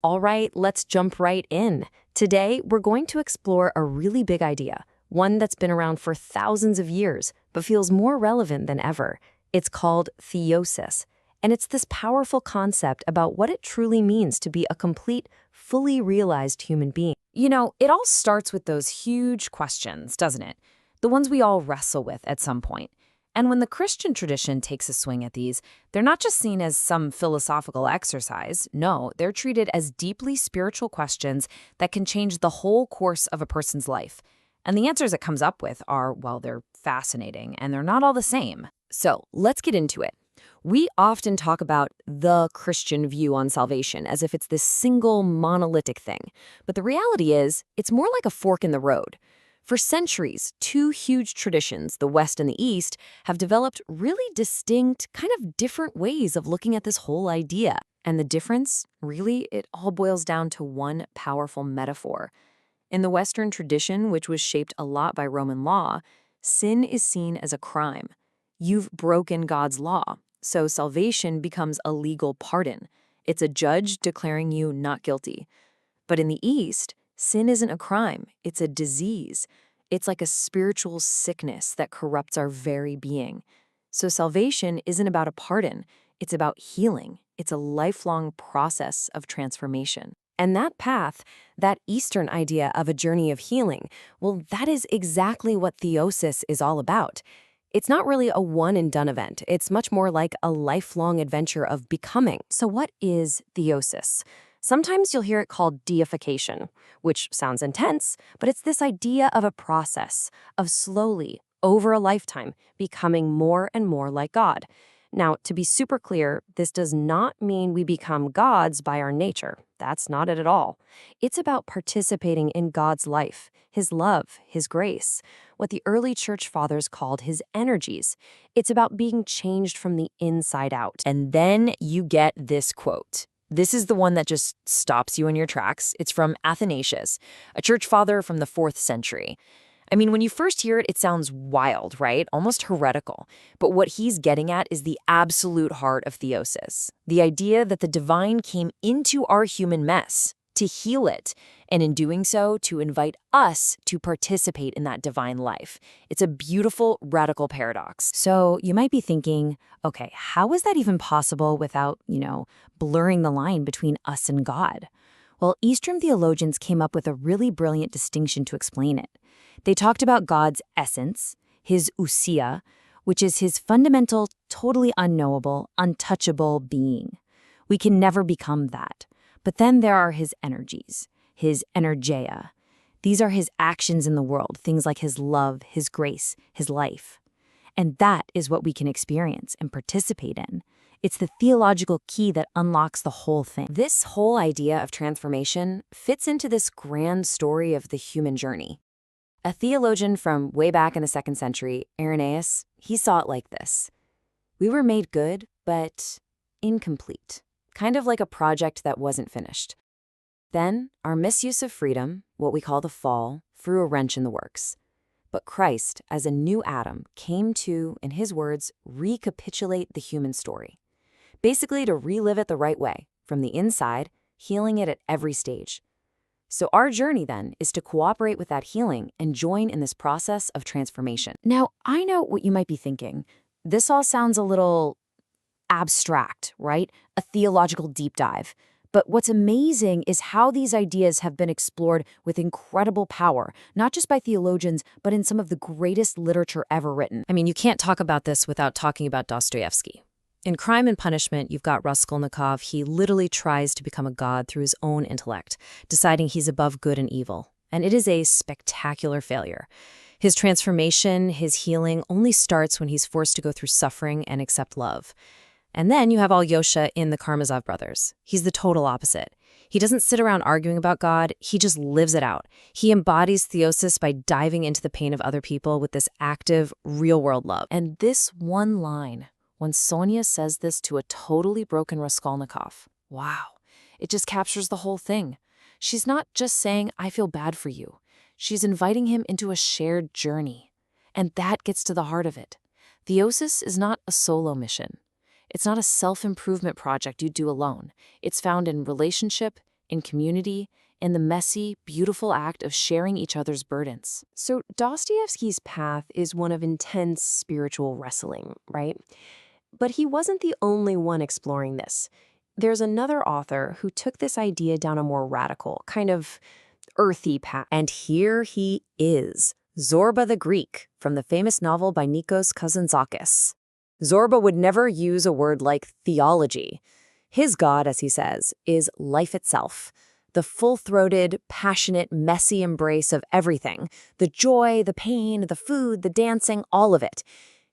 All right, let's jump right in. Today, we're going to explore a really big idea, one that's been around for thousands of years, but feels more relevant than ever. It's called theosis, and it's this powerful concept about what it truly means to be a complete, fully realized human being. It all starts with those huge questions, doesn't it? The ones we all wrestle with at some point. And when the Christian tradition takes a swing at these, they're not just seen as some philosophical exercise. No, they're treated as deeply spiritual questions that can change the whole course of a person's life. And the answers it comes up with are, well, they're fascinating, and they're not all the same. So let's get into it. We often talk about the Christian view on salvation as if it's this single monolithic thing. But the reality is, it's more like a fork in the road. For centuries, two huge traditions, the West and the East, have developed really distinct, kind of different ways of looking at this whole idea. And the difference, really, it all boils down to one powerful metaphor. In the Western tradition, which was shaped a lot by Roman law, sin is seen as a crime. You've broken God's law, so salvation becomes a legal pardon. It's a judge declaring you not guilty. But in the East, sin isn't a crime, it's a disease. It's like a spiritual sickness that corrupts our very being. So salvation isn't about a pardon, it's about healing. It's a lifelong process of transformation. And that path, that Eastern idea of a journey of healing, well, that is exactly what theosis is all about. It's not really a one-and-done event. It's much more like a lifelong adventure of becoming. So what is theosis? Sometimes you'll hear it called deification, which sounds intense, but it's this idea of a process of slowly, over a lifetime, becoming more and more like God. Now, to be super clear, this does not mean we become gods by our nature. That's not it at all. It's about participating in God's life, His love, His grace, what the early church fathers called His energies. It's about being changed from the inside out. And then you get this quote. This is the one that just stops you in your tracks. It's from Irenaeus, a church father from the 4th century. I mean, when you first hear it, it sounds wild, right? Almost heretical. But what he's getting at is the absolute heart of theosis. The idea that the divine came into our human mess to heal it, and in doing so, to invite us to participate in that divine life. It's a beautiful, radical paradox. So you might be thinking, okay, how is that even possible without, blurring the line between us and God? Well, Eastern theologians came up with a really brilliant distinction to explain it. They talked about God's essence, His ousia, which is His fundamental, totally unknowable, untouchable being. We can never become that. But then there are His energies, His energeia. These are His actions in the world, things like His love, His grace, His life. And that is what we can experience and participate in. It's the theological key that unlocks the whole thing. This whole idea of transformation fits into this grand story of the human journey. A theologian from way back in the 2nd century, Irenaeus, he saw it like this. We were made good, but incomplete. Kind of like a project that wasn't finished. Then, our misuse of freedom, what we call the fall, threw a wrench in the works. But Christ, as a new Adam, came to, in His words, recapitulate the human story. Basically to relive it the right way, from the inside, healing it at every stage. So our journey, then, is to cooperate with that healing and join in this process of transformation. Now, I know what you might be thinking. This all sounds a little abstract, right? A theological deep dive. But what's amazing is how these ideas have been explored with incredible power, not just by theologians, but in some of the greatest literature ever written. I mean, you can't talk about this without talking about Dostoevsky. In Crime and Punishment, you've got Raskolnikov. He literally tries to become a god through his own intellect, deciding he's above good and evil. And it is a spectacular failure. His transformation, his healing, only starts when he's forced to go through suffering and accept love. And then you have Alyosha in the Karamazov brothers. He's the total opposite. He doesn't sit around arguing about God, he just lives it out. He embodies theosis by diving into the pain of other people with this active, real-world love. And this one line, when Sonia says this to a totally broken Raskolnikov, wow, it just captures the whole thing. She's not just saying, I feel bad for you. She's inviting him into a shared journey. And that gets to the heart of it. Theosis is not a solo mission. It's not a self-improvement project you do alone. It's found in relationship, in community, in the messy, beautiful act of sharing each other's burdens. So Dostoevsky's path is one of intense spiritual wrestling, right? But he wasn't the only one exploring this. There's another author who took this idea down a more radical, kind of earthy path. And here he is, Zorba the Greek, from the famous novel by Nikos Kazantzakis. Zorba would never use a word like theology. His God, as he says, is life itself, the full-throated, passionate, messy embrace of everything, the joy, the pain, the food, the dancing, all of it.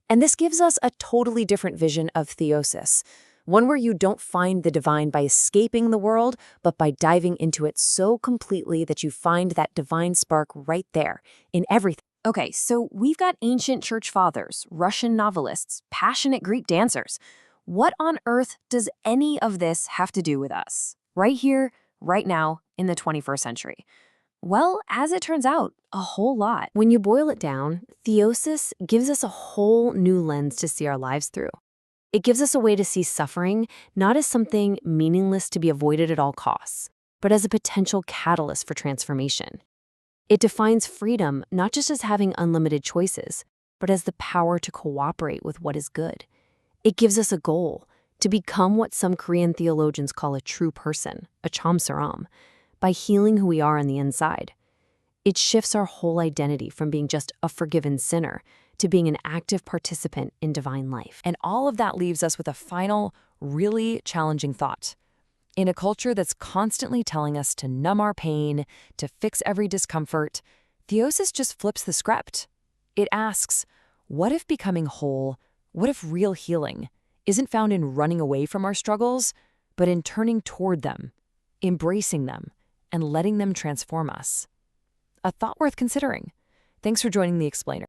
And this gives us a totally different vision of theosis, one where you don't find the divine by escaping the world, but by diving into it so completely that you find that divine spark right there, in everything. Okay, so we've got ancient church fathers, Russian novelists, passionate Greek dancers. What on earth does any of this have to do with us? Right here, right now, in the 21st century? Well, as it turns out, a whole lot. When you boil it down, theosis gives us a whole new lens to see our lives through. It gives us a way to see suffering not as something meaningless to be avoided at all costs, but as a potential catalyst for transformation. It defines freedom not just as having unlimited choices, but as the power to cooperate with what is good. It gives us a goal, to become what some Korean theologians call a true person, a chamsaram, by healing who we are on the inside. It shifts our whole identity from being just a forgiven sinner to being an active participant in divine life. And all of that leaves us with a final, really challenging thought. In a culture that's constantly telling us to numb our pain, to fix every discomfort, Theosis just flips the script. It asks, what if becoming whole, what if real healing, isn't found in running away from our struggles, but in turning toward them, embracing them, and letting them transform us? A thought worth considering. Thanks for joining The Explainer.